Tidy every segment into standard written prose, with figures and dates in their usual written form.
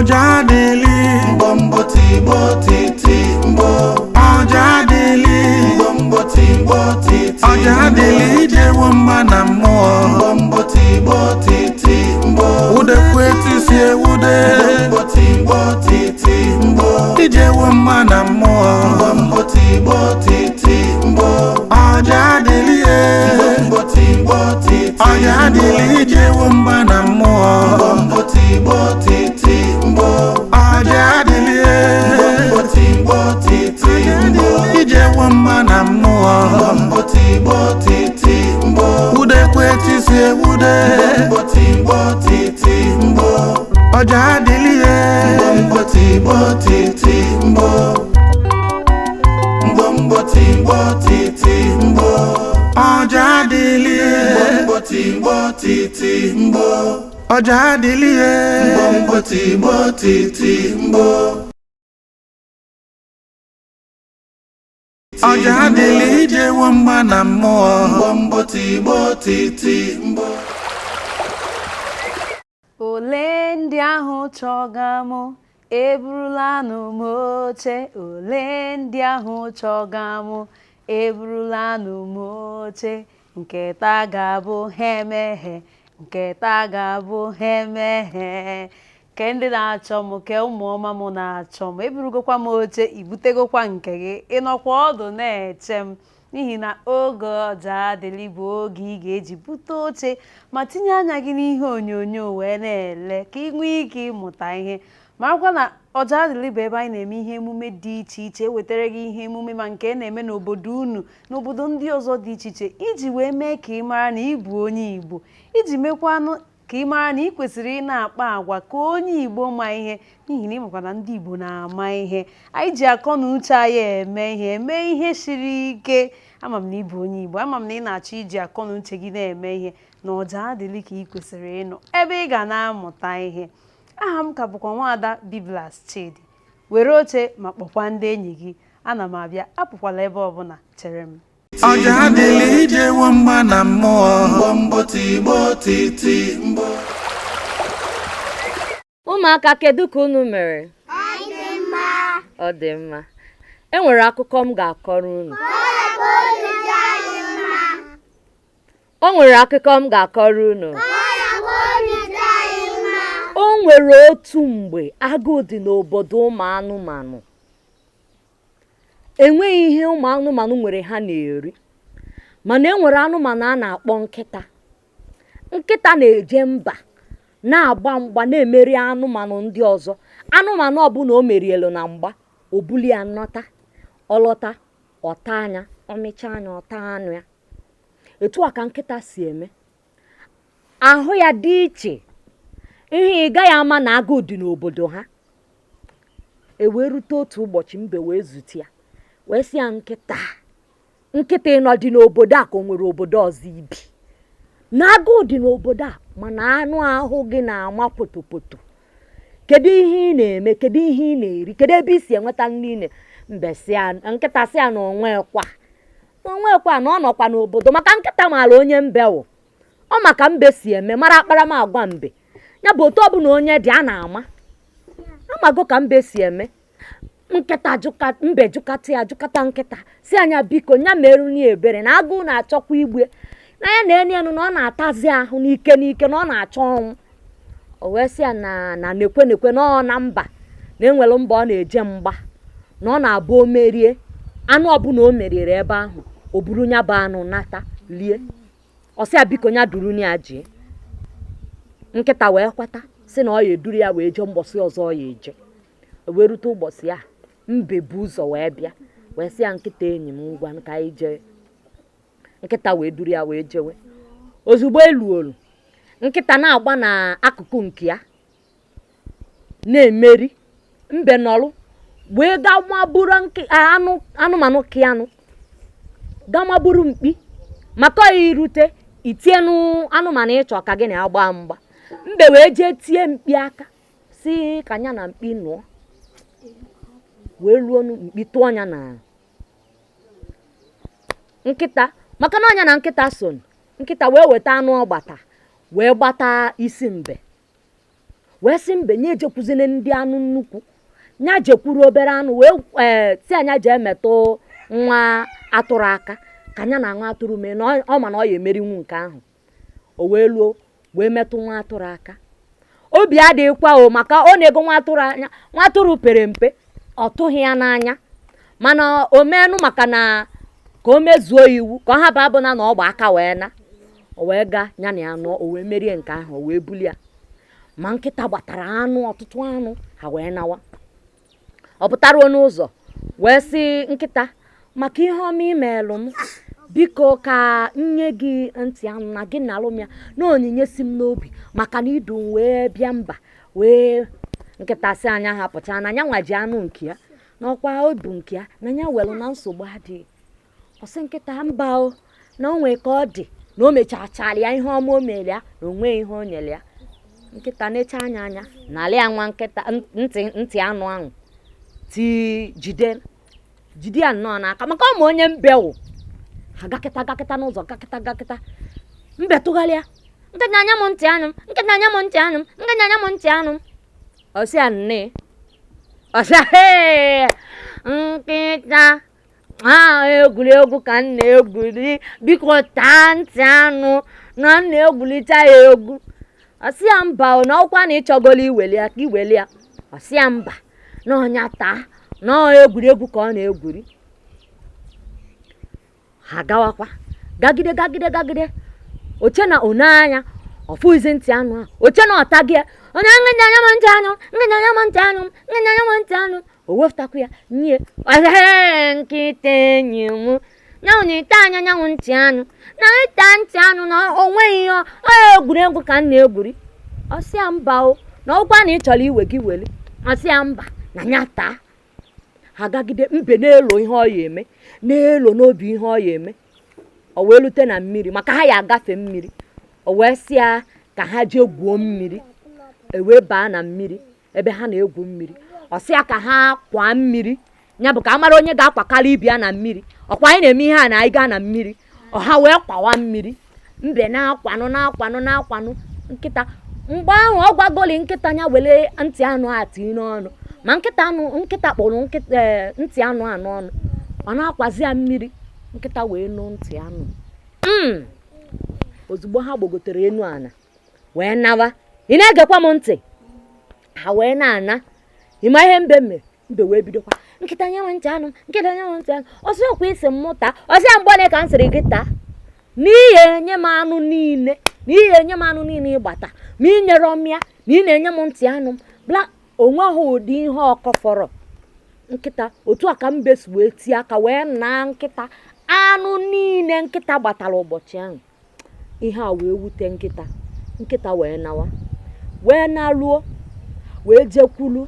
Ojadili Mbombo timbo titi mbo Ojadili Mbombo timbo titi Ojadili jewo mma na mmụọ Mbombo timbo titi mbo Udekwetu sie ude Mbombo timbo titi mbo Ijewo mma na mmụọ Mbombo timbo titi mbo Ojadili Mbombo timbo titi Ojadili jewo mma na mmụọ Mbombo timbo titi mbo Ojadili Mbombo timbo titi mbo Ijewo mma na mmụọ Mbombo timbo titi mbo Udekwetu sie ude Mbombo timbo titi mbo Ojadili Mbombo timbo titi mbo Mbombo timbo titi mbo Ojadili Mbombo timbo titi mbo Ojadili Mbombo timbo titi mbo Ojadili jewo mma na mmụọ Mbombo timbo titi mbo Ole ndị ahụ chọga mụ eburulanụ m oche. Ole ndị ahụ chọga mụ eburulanụ m oche. Nke taa ga-abụ ha emeghe, nke taa ga-abụ ha emeghe. Ke ndị na-achọ m, ke ụmụ ọma m na-achọ m, eburugokwa m oche, ibutegokwa nke gị, ịnọkwa ọdụ na-eche m. N'ihi na oge Ojadili bụ oge ị ga-eji bute oche ma tinye anya gị n'ihe onyonyo wee na-ele ka ị nwee ike ịmụta ihe. Marakwa na Ojadili bụ ebe anyị na-eme ihe emume dị iche iche, ewetara gị ihe emume ma nke na-eme n'obodo unu na obodo ndị ọzọ dị iche iche, iji wee mee ka ị mara na ị bụ onye Igbo, iji mekwanụ ka ị mara na ị kwesịrị ị na-akpa agwa ka onye Igbo ma ihe, n'ihi na ịmakwa na ndị Igbo na-ama ihe. Anyị ji akọ na uche anyị eme ihe siri ike. Ama m na ị bụ onye Igbo, ama m na ị na-achọ iji akọ na uche gị na-eme ihe, na Ojadili ka ị kwesịrị ịnọ ebe ị ga na-amụta ihe. Aha m ka bụkwa Nwaada Biblas Chidi. Were oche ma kpọkwa ndị enyi gị. Ana m abịa, apụkwala ebe ọbụla, chere m. Ojadili jewo mma na mmụọ Mbombo timbo titi mbo Ụmụaka, kedu ka unu mere? Ọ dị mma. E nwere akụkọ m ga-akọrọ unu. O nwere akụkọ m ga-akọrọ unu. O nwere otu mgbe agụụ dị n'obodo ụmụ anụmanụ. Enweghị ihe ụmụ anụmanụ nwere ha na-eri, mana e nwere anụmanụ a na-akpọ nkịta. Nkịta na-eje mba na-agba mgba na-emeri anụmanụ ndị ọzọ. Anụmanụ ọbụla o merielu na mgba, o buli ya nnọta, ọlọta, ọta anya, ọmịcha anya, ọta anụ ya. Etu a ka nkịta si eme. Ahụ ya dị iche. Ihe ị gaghị ama na agụụ dị n'obodo ha. E wee rute otu ụbọchị, mbe wee zute ya, wee sị ya, nkịta ịnọ dị n'obodo a ka o nwere obodo ọzọ ibi. Na agụụ dị n'obodo a, mana anụ ahụ gị na-ama potopoto. Kedu ihe ị na-eme? Kedu ihe ị na-eri? Kedu ebe ị si enweta nri? Nkịta sị ya na onwekwa na ọ nọkwa n'obodo, maka nkịta maara onye mbe wụ. Ọ maka mbe si eme, mara akparamagwa mbe. Ya bụ otu ọbụla onye dị, a na-ama amago ka mbe si eme. Mbe jụkata nkịta si anya, biko nya merụ ni ebere na agụụ na-achọkwa igbe na ya na enu na ọ na-atazi ahụ n'ike na ọ na-achọ ọnwụ. O wee sị ya na nekwe na ọ na mba na enwere mba ọ na-eje mgba, na ọ na-abụ o merie anụ ọbụla o meriri ebe ahụ, o buru nya bụ anụ nata lie. Ọ sị ya biko nya duru ya jee. Nkịta wee kwata sị na ọ ya eduru ya wee jee mbọsị ọzọ ọ ya eje. O wee rute ụbọchị ya, mbe bụ ụzọ wee bịa wee sị ya, nkịta enyi m, ngwa ka anyị jee. Nkịta wee duru ya wee jewe. Ozugbo eluolu, nkịta na-agba n'akụkụ nke ya na-emeri. Mbe nọrụ wee gaa maburu anụmanụ kịanụ, gaa maburu mkpi, maka ọ irute itienụ anụmanụ ịchọ ka gị na-agba mgba. Mbe wee jee tie mkpi aka si ka nya na mkpi nụọ, wee luo mkpi tụọ nya na nkịta. Maka na ọnya na nkịta so, nkịta wee weta anụ ọgbata wee gbata isi mbe, wee sị mbe nye ejekwuzine ndị anụ nnukwu, nya jekwuru obere anụ wee si anya jee metụ nwa atụrụ aka ka nya na nwa atụrụ mee na ọ ma na ọ ya emerinwu nke ahụ. O wee luo wee metụ nwa atụrụ aka, obi adịghịkwa o maka ọ na-ego nwa atụrụ anya. Nwa atụrụ pere mpe, ọ tụghị ya n'anya, mana o meenụ maka na ka o mezuo iwu ka ọ haba abụna na ọ gba aka wee na. O wee gaa ya na ya nọ, o wee merie nke ahụ, o wee bulie ya. Ma nkịta gbatara anụ, ọtụtụ anụ, ha wee nawa. Ọ pụtaruo n'ụzọ wee sị nkịta, maka ihe ọma imeelụ m, biko ka nye gị ntị anụ na gị na alụ m ya na onyinye si m n'obi maka na idu m wee bịa mba wee. Nkịta sị anya hapụcha na anya nwaji anụ nke ya n'ọkwa obu nke ya na anya welụ na nsogbu adịghị. Ọ sị nkịta mba o na o nwee ka ọ dị na o mechachara ya ihe ọma o mere ya na onwe ihe o nyere ya. Nkịta na-eche anya n'ala ya nwa nkịta ntị anụ ahụ ti jide ya nnọọ n'aka maka ọ ma onye mbe wụ. Ha gakịta n'ụzọ gakịta mbe tụgharịa, nkịta anya m ntị anụ m, nkịta anya m ntị anụ m, nkịta anya m ntị anụ m. Ọ sị ya nne, ọ sị hee nkịta egwuregwu ka m na-egwuri, biko taa ntị anụ na m na-egwurita ya egwu. Ọ sị ya mba na ọkwa na ịchọgolo iweli ya ka iweli ya. Ọ sị ya mba na ọnya taa na egwuregwu ka ọ na-egwuri. Ha gawakwa gagide oche na one anya ọfụzi ntị anụ ahụ, oche na ọta gị onye nkịta anya m ntị anụ, nkịta anya m ntị anụ, nkịta anya m ntị anụ. O wefụtakwa ya nye nkịta enyi m nyanwụ ite anya nyanwụ ntị anụ na ịta ntị anụ na o nweghị ihe egwuregwu ka m na-egwuri. Ọ sị ya mba o na ọkwa na ị chọrọ iwe gị weli. Ọ sị ya mba na ya taa. Ha gagide mbe na-elo ihe ọ ya eme, na-elo n'obi ihe ọ ya eme. O wee lute na mmiri maka ha ya agafe mmiri. O wee sị ya ka ha jee gwuo mmiri. E wee baa na mmiri ebe ha na-egwu mmiri. Ọ sị ya ka ha kwa mmiri, ya bụ ka a mara onye ga-akwakarị ibi ya na mmiri. Ọkwa anyị na-eme ihe a na anyị gaa na mmiri. Ọha wee kwawa mmiri, mbe na-akwanụ nkịta. Mgbe ahụ ọ gwagoli nkịta ya were ntị anụ ati n'ọnụ, ma nkịta kpọrọ ntị anụ ọnụ. Ọ na-akwazi ya mmiri, nkịta wee nụ ntị anụ. Ozugbo ha gbogotere enu ana wee nawa. Ị na-egekwa m ntị? Ha wee na-ana. Ịma ihe mbe mere? Mbe wee bidokwa nkịta nye m ntị anụ, nkịta nye m ntị anụ. Ọsị ọkwa isi m mụta, ọsị ya mgbọ ka m sịrị gị taa n'ihi enye m anụ niile ịgbata ma ị nyere m ya na ị na-enye m ntị anụ m bla onweghị ụdị ihe ọkọfọrọ. Nkịta otu a ka mbe si wee tie aka wee naa nkịta anụ niile nkịta gbatara ụbọchị ahụ. Ihe a wee wute nkịta wee nawa, wee naruo wee jekwulu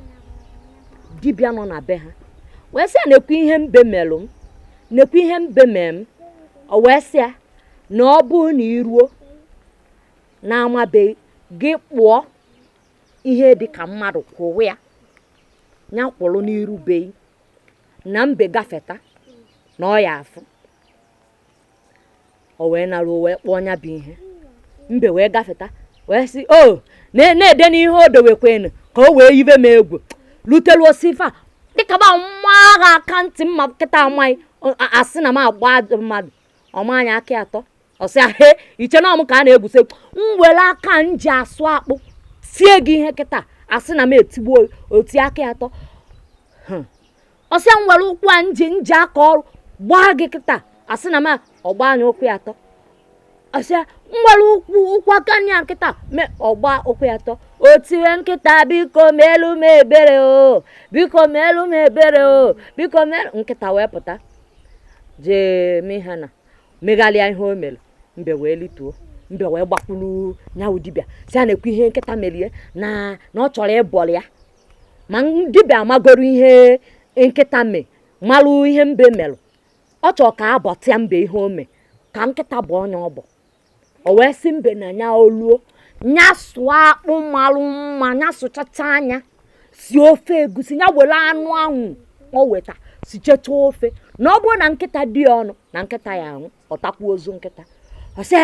dibịa nọ na be ha wee sị ya nekwa ihe mbe melụ m, nekwa ihe mbe mee m. O wee sị ya na ọ bụ na iruo na-amabeghị gị kpụọ ihe dị ka mmadụ kwụwa ya kwụrụ n'iru beghị na mbe gafeta na ọ ya afụ. O wee naruo wee kpọọ nya bụ ihe. Mbe wee gafeta wee sị o na-ede n'ihe o dowekwenu ka o wee yibe m egwu lutelu osifa dịka ba mma agha aka ntị mma nkịta amaghị asị na m agba mmadụ ọma anya aka atọ. Ọ sị he iche na ọm ka a na-egwusi m were aka m ji asụ akpụ tie gị ihe kịta asị na m etigbuo oti aka atọ. Ọ sị m were ụkwụ a nji aka ọrụ gbaa gị kịta asị na m ọgba anya ụkwụ atọ. Ọ sị m were ụkwụ aka nya nkịta ọgba ụkwụ atọ. O tiwe nkịta biko meelu m ebere o, biko meelu m ebere o, biko meelu. Nkịta wee pụta jee mee na meghalịa ihe o mere. Mbe wee lituo, mbe wee gbakwuru nyawu dibịa si a na-ekwu ihe nkịta merie na ọ chọrọ ịbọrọ ya. Ma dibịa amagoro ihe nkịta mee malụ ihe mbe melụ. Ọ chọrọ ka abọtịa mbe ihe o mee ka nkịta bụ onye ọbọ. O wee sị mbe na nya oluo nya sụọ akpụ malụ mma, nya sụchacha anya si ofe egusi, nya were anụ ahụ o weta si checha ofe na ọ bụrụ na nkịta dị ọnụ na nkịta ya anwụ ọ takwa ozu nkịta. Ọ sị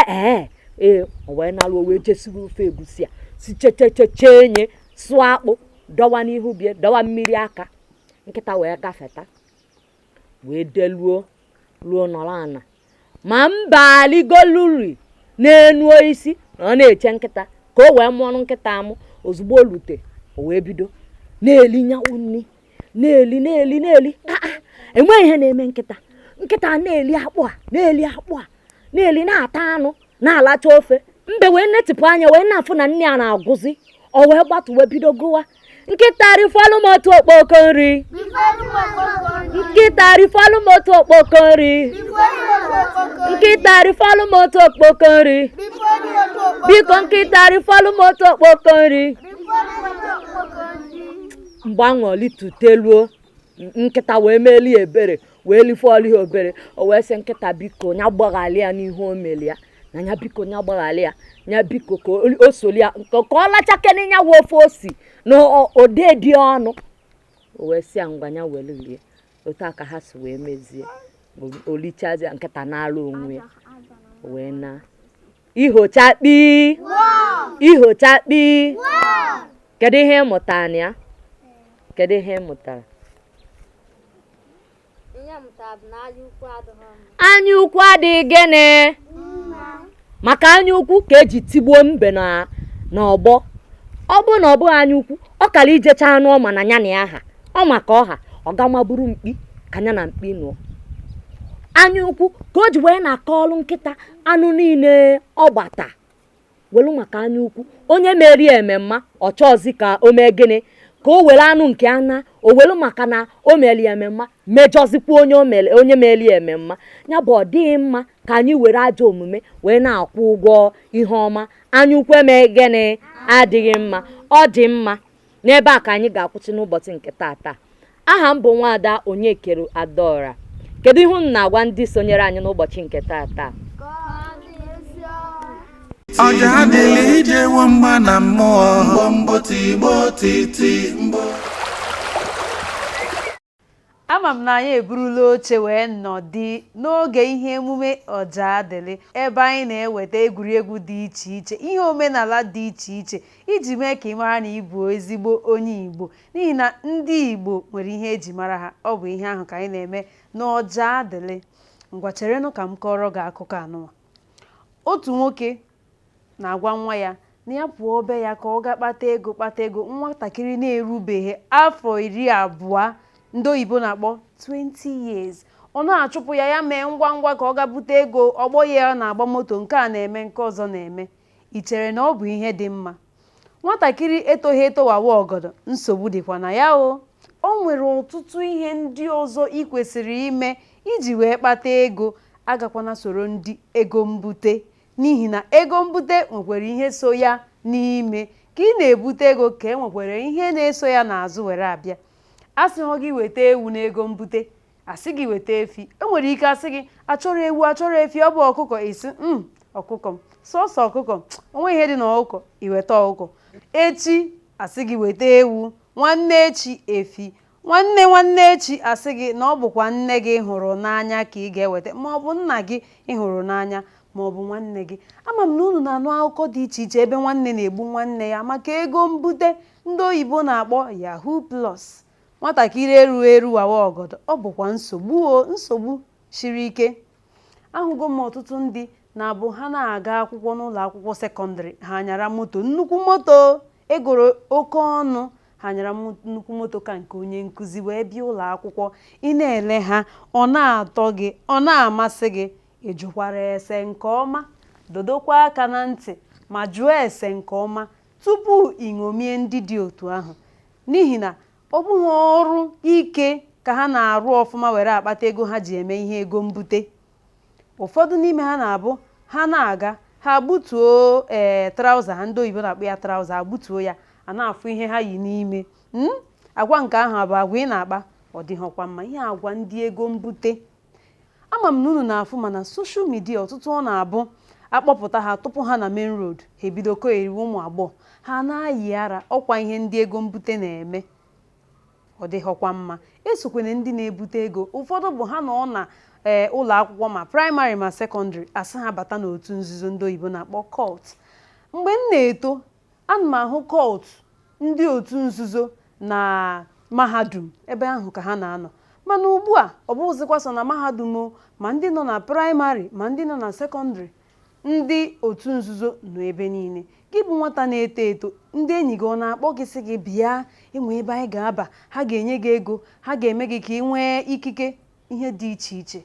o wee naruo wee jesigo ofe egusi a si checheche nye sụọ akpụ dọwa n'ihu bie dọwa mmiri aka nkịta wee gafeta wee deluo ruo nọrọ ana ma mba aligoluri n'enu isi na ọ na-eche nkịta ka o wee mụọnụ nkịta amụ ozugbo olute o wee bido na-eli nyanwụ nni na-eli enweghị ihe na-eme nkịta na-eli akpụ a na-eli na-ata anụ na-alacha ofe mbe wee netịpụ anya wee na-afụ na nne ya na-agụzi o wee gbatu wee bido gụwa nkịta rifọlụ m otu okpoko nri nkịta rifọlụ m otu okpoko nri nkịta rifọlụ m otu okpoko nri biko nkịta rifọlụ m otu okpoko nri mgbe aṅụli tuteluo nkịta wee meli ebere wee lifọlụ ya obere o wee sị nkịta biko nya gbaghalị ya n'ihu o meli ya na nya biko nya gbaghalị ya nya biko ka o soli ya ka ọ lachakene nya wee ofe osi na ode dị ọnụ o wee sị ya ngwa nya were lie otu a ka ha si wee mezie olichazi nkịta na-alụ onwe ya wee na ihochakpi kedu ihe ị mụtara na ya kedu ihe ị mụtara anya ukwu adịghị gịnị maka anya ukwu ka eji tigbuo mbe n'ọgbọ ọ bụ na ọ bụghị anya ukwu ọ kara ijecha anụ ọma na ya na ya ha ọ maka ọha ọ gamaburu mkpi ka ya na mkpi nụọ anya ukwu ka o ji wee na-akọ ọrụ nkịta anụ niile ọ gbata welu maka anya ukwu onye meri ememma ọ chọọzi ka o mee gịnị ka o were anụ nke ana o welu maka na o meri ememma mejọzikwa onye meri ememma ya bụ ọ dịghị mma ka anyị were ajọ omume wee na-akwụ ụgwọ ihe ọma anya ukwu eme gịnị adịghị mma ọ dị mma n'ebe a ka anyị ga-akwụsị n'ụbọchị nke tata aha m bụ nwaada Onyekere Adaora kedu ihe unu na-agwa ndị sonyere anyị n'ụbọchị nke tata Ojadili ije nwamba na mmụọ mbo tigbo titi mbo ama m na anyị eburula oche wee nọdị n'oge ihe emume Ojadili ebe anyị na-eweta egwuregwu dị iche iche ihe omenala dị iche iche iji mee ka ị mara na ị bụ ezigbo onye Igbo n'ihi na ndị Igbo nwere ihe eji mara ha ọ bụ ihe ahụ ka anyị na-eme n'Ojadili ngwa cherenụ ka m kọrọ gị akụkọ anụwa otu nwoke na-agwa nwa ya na ya pụọ be ya ka ọ ga kpata ego nwatakịrị na-erubeghị afọ 20 ndị oyibo na-akpọ 20 years ọ na-achụpụ ya mee ngwa ka ọ ga bute ego ọgbọ ya na-agba moto nke a na-eme nke ọzọ na-eme i chere na ọ bụ ihe dị mma nwatakịrị etoghị etowawa ọgọdọ nsogbu dịkwa na ya o nwere ọtụtụ ihe ndị ọzọ ị kwesịrị ime iji wee kpata ego agakwana soro ndị ego mbute n'ihi na ego mbute nwekwara ihe so ya n'ime ka ị na-ebute ego ka e nwekwara ihe na-eso ya n'azụ were abịa asịghị gị weta ewu n'ego mbute asị gị weta efi enwere ike asị gị achọrọ ewu achọrọ efi ọ bụ ọkụkọ isi ọkụkọ m sọsọ ọkụkọ onwe ihe dị n'ọkụkọ iweta ọkụkọ echi asị gị weta ewu nwanne echi efi nwanne echi asị gị na ọ bụkwa nne gị hụrụ n'anya ka ị ga-eweta ma ọ bụ nna gị ịhụrụ n'anya ma ọ bụ nwanne gị ama m na unu na-anụ akụkọ dị iche iche ebe nwanne na-egbu nwanne ya maka ego mbute ndị oyibo na-akpọ Yahoo Plus nwatakịrị eru wawa ọgọdọ ọ bụkwa nsogbu siri ike ahụgo m ọtụtụ ndị na-abụ ha na-aga akwụkwọ n'ụlọ akwụkwọ sekọndịrị ha nyara moto nnukwu moto egoro oke ọnụ ha nyara nnukwu moto ka nke onye nkụzi wee bịa ụlọ akwụkwọ ị na-ele ha ọ na-atọ gị ọ na-amasị gị ị jụkwara ese nke ọma dodokwa aka na ntị ma jụọ ese nke ọma tupu ịṅomie ndị dị otu ahụ n'ihi na ọ bụghị ọrụ ike ka ha na-arụ ọfụma were akpata ego ha ji eme ihe ego mbute ụfọdụ n'ime ha na-abụ ha na-aga ha gbutuo trauza ha ndị oyibo na-akpọ ya trauza agbutuo ya a na-afụ ihe ha yi n'ime agwa nke ahụ abụ agwa ị na-akpa ọ dịghọkwa mma ihe agwa ndị ego mbute ama m na unu na-afụ mana soshal midia ọtụtụ ọ na-abụ akpọpụta ha tupu ha na main road ha ebido koeriwe ụmụ agbọghọ ha na-ayị ara ọkwa ihe ndị ego mbute na-eme ọ dịghọkwa mma esokwana ndị na-ebute ego ụfọdụ bụ ha na ọ na ụlọ akwụkwọ ma praịmarị ma sekọndịrị asị ha bata n'otu nzuzo ndị oyibo na-akpọ cult mgbe m na-eto ana m ahụ cult ndị otu nzuzo na mahadum ebe ahụ ka ha na-anọ. Mana ugbu a ọ bụghịzikwa sọ na mahadum o, ma ndị nọ na praịmarị ma ndị nọ na sekọndịrị, ndị otu nzuzo nọ ebe niile. Gị bụ nwata na-eto eto, ndị enyi gị ọ na-akpọ gị sị gị bịa enwe ebe anyị ga-aba, ha ga-enye gị ego, ha ga-eme gị ka ị nwee ikike ihe dị iche iche.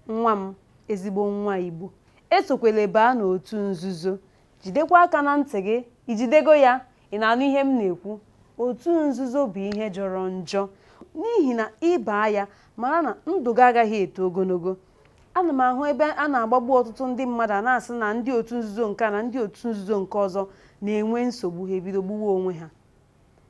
Nwa m, ezigbo nwa Igbo, esokwele baa n'otu nzuzo. Jidekwa aka na ntị gị, ijidego ya, ị na-anụ ihe m na-ekwu. Otu nzuzo bụ ihe jọrọ njọ, n'ihi na ịbaa ya mara na ndụ gị agaghị eto ogologo. Ana m ahụ ebe a na-agbagbu ọtụtụ ndị mmadụ a na-asị na ndị otu nzuzo nke a na ndị otu nzuzo nke ọzọ na-enwe nsogbu, ha ebido gbuwa onwe ha.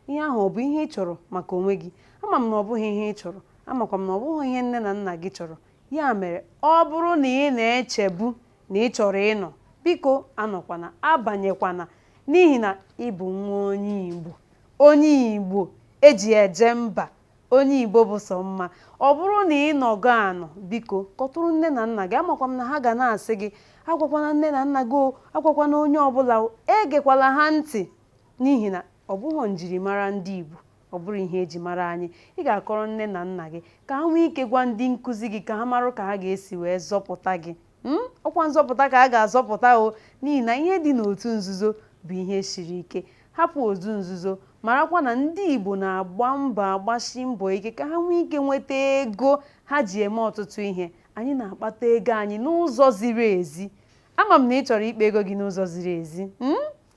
Ihe ahụ ọ bụ ihe ị chọrọ maka onwe gị? Ama m na ọ bụghị ihe ị chọrọ, amakwa m na ọ bụghị ihe nne na nna gị chọrọ. Ya mere, ọ bụrụ na ị na-echebu na ị chọrọ ịnọ, biko anọkwana, abanyekwana, n'ihi na ị bụ nwa onye Igbo. Onye Igbo eji eje mba, onye Igbo bụ sọ mma. Ọ bụrụ na ị nọgo anọ, biko kọtụrụ nne na nna gị. Amakwa m na ha ga na-asị gị agwakwana nne na nna gị o, agwakwana onye ọbụla o, egekwala ha ntị, n'ihi na ọ bụghị njirimara ndị Igbo, ọ bụrụ ihe eji mara anyị. Ị ga-akọrọ nne na nna gị ka ha nwee ike gwa ndị nkụzi gị ka ha marụ ka ha ga-esi wee zọpụta gị. Ọkwa nzọpụta ka a ga-azọpụta o, n'ihi na ihe dị n'otu nzuzo bụ ihe siri ike. Hapụ otu nzuzo, marakwa na ndị Igbo na-agba mbọ agbashi mbọ ike ka ha nwee ike nweta ego ha ji eme ọtụtụ ihe. Anyị na-akpata ego anyị n'ụzọ ziri ezi. Ama m na ị chọrọ ikpe ego gị n'ụzọ ziri ezi.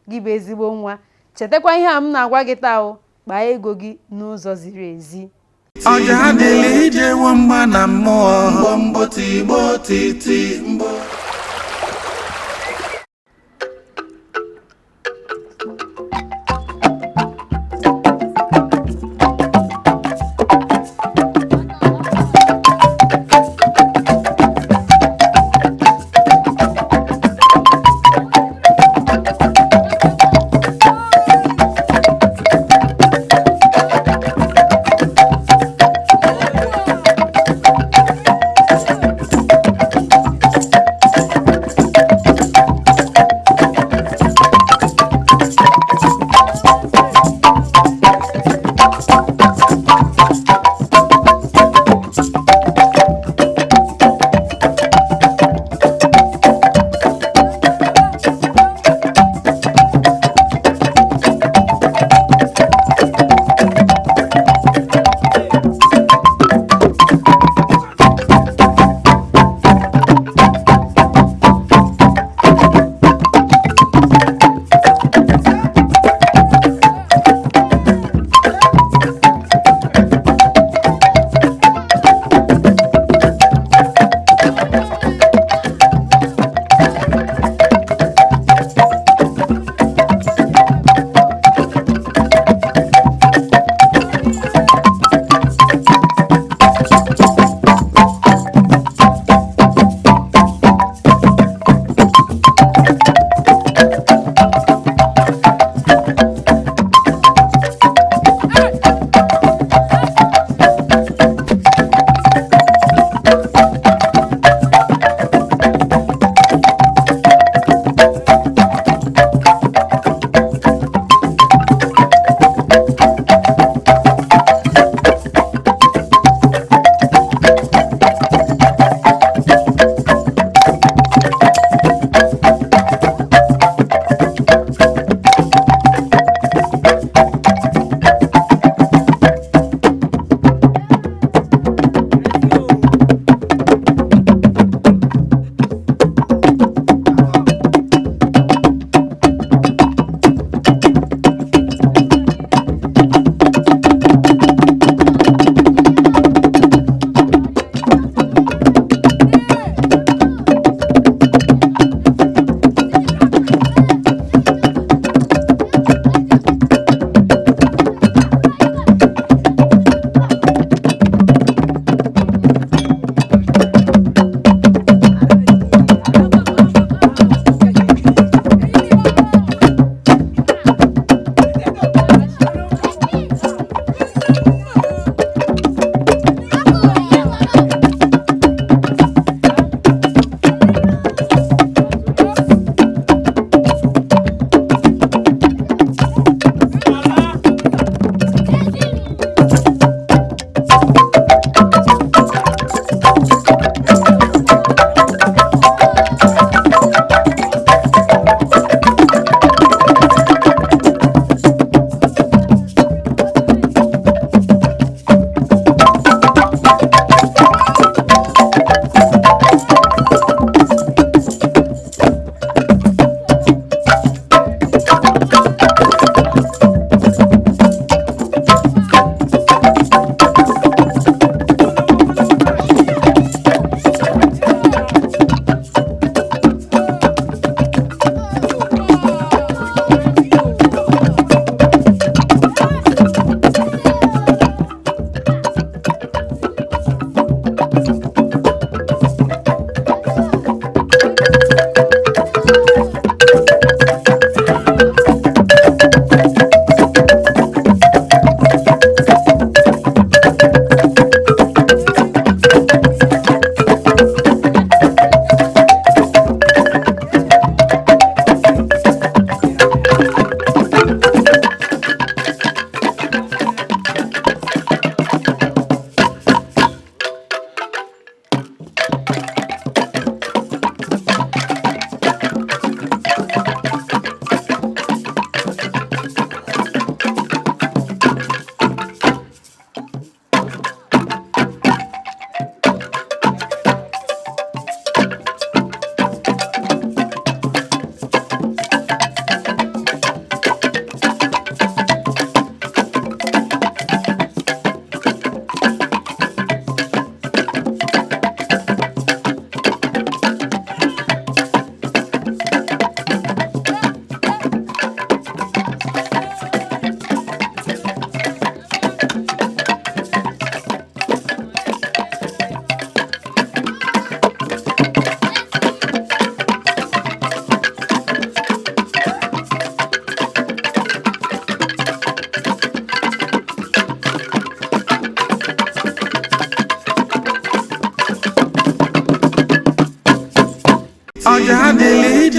Gị bụ ezigbo nwa, chetakwa ihe a m na-agwa gị taa o, kpaa ego gị n'ụzọ ziri ezi. Ojadili ije nwamba na mmụọ. Mgbọ mgbọ tigbo titi mgbọ.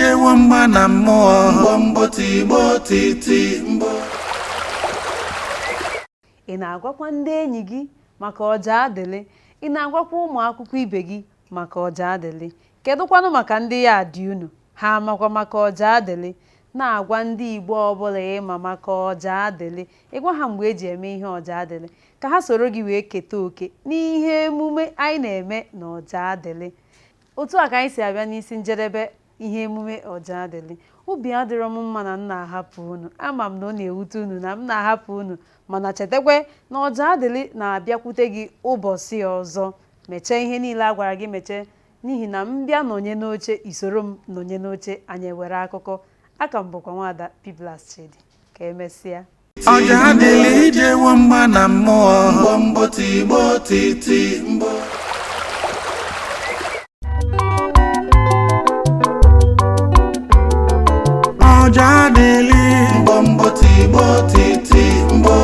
ije nwamba na mmụọ Mbombo tigbo titi mbo. Ị na-agwakwa ndị enyi gị maka Ojadili? Ị na-agwakwa ụmụ akwụkwọ ibe gị maka Ojadili? Kedụkwanụ maka ndị ya dị unu? Ha amakwa maka Ojadili? Na-agwa ndị Igbo ọbụla ịma maka Ojadili. Ịgwa ha mgbe eji eme ihe Ojadili ka ha soro gị wee keta oke n'ihe emume anyị na-eme na Ojadili. Otu a ka anyị si abịa n'isi njedebe ihe emume Ojadili. Obi adịrọ m mma na m na-ahapụ unu. Ama m na ọ na-ewute unu na m na-ahapụ unu, mana chetakwa na Ojadili na-abịakwute gị ụbọchị ọzọ. Mechee ihe niile a gwara gị mechee, n'ihi na m bịa nọnye n'oche isoro m nọnye n'oche anyị were akụkọ. Aka m bụkwa Nwaada P+ Chidi. Ka emesịa. Ojadili ije nwamba na mmụọ Mbombo tigbo titi mbo. Ojadili Mbombo tigbo titi mbo.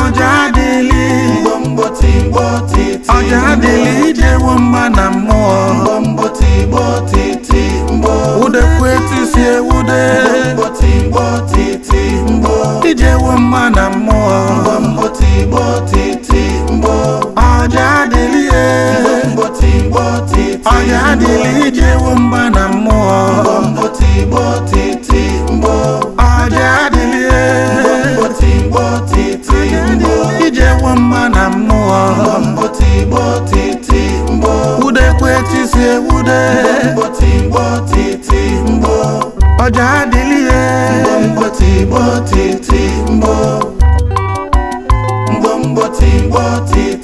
Ojadili Mbombo tigbo titi. Ojadili ije nwamba na mmụọ Mbombo tigbo titi mbo. Udekweti si ewude Mbombo tigbo titi mbo. ije nwamba na mmụọ Mbombo tigbo titi mbo. Ojadili Mbombo tigbo titi. Ojadili ije nwamba na mmụọ Mbombo tigbo titi mbo. Ojadili Mbombo tigbo titi mbo. ije nwamba na mmụọ Mbombo tigbo titi mbo. Udekweti si ewude Mbombo tigbo titi mbo. Ojadili Mbombo tigbo titi mbo. Mbombo tigbo titi